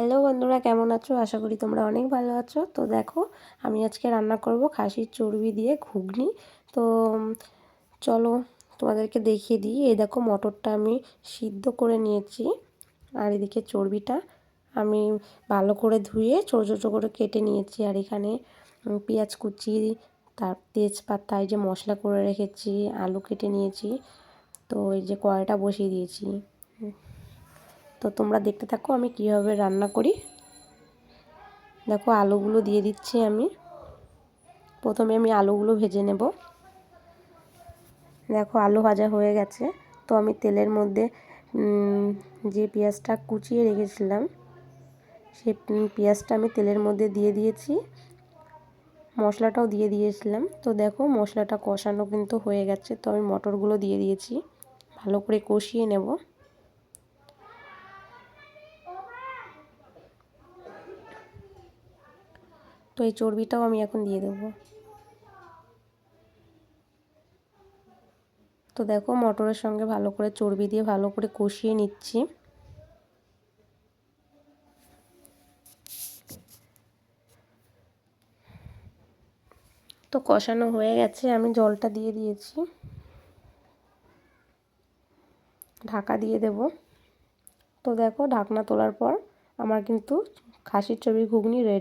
Hello বন্ধুরা, কেমন আছো? আশা করি তোমরা অনেক ভালো আছো। তো দেখো, আমি আজকে রান্না করব খাসির চর্বি দিয়ে ঘুগনি। তো চলো তোমাদেরকে দেখিয়ে দিই। এই দেখো, মটরটা আমি সিদ্ধ করে নিয়েছি, আর এদিকে চর্বিটা আমি ভালো করে ধুয়ে ছোটো ছোটো করে কেটে নিয়েছি। আর এখানে পেঁয়াজ কুচি, তার তেজপাতা, এই যে মশলা করে রেখেছি, আলু কেটে নিয়েছি। তো এই যে কড়াইটা বসিয়ে দিয়েছি। তো তোমরা দেখতে থাকো আমি কীভাবে রান্না করি। দেখো, আলুগুলো দিয়ে দিচ্ছি আমি। প্রথমে আমি আলুগুলো ভেজে নেব। দেখো, আলু ভাজা হয়ে গেছে। তো আমি তেলের মধ্যে যে পেঁয়াজটা কুচিয়ে রেখেছিলাম, সেই পেঁয়াজটা আমি তেলের মধ্যে দিয়ে দিয়েছি। মশলাটাও দিয়ে দিয়েছিলাম। তো দেখো, মশলাটা কষানো কিন্তু হয়ে গেছে। তো আমি মটরগুলো দিয়ে দিয়েছি, ভালো করে কষিয়ে নেব। তো এই চর্বিটাও আমি এখন দিয়ে দেবো। তো দেখো, মটরের সঙ্গে ভালো করে চর্বি দিয়ে ভালো করে কষিয়ে নিচ্ছি। তো কষানো হয়ে গেছে, আমি জলটা দিয়ে দিয়েছি, ঢাকা দিয়ে দেব। তো দেখো, ঢাকনা তোলার পর আমার কিন্তু খাসির চর্বির ঘুগনি রেডি।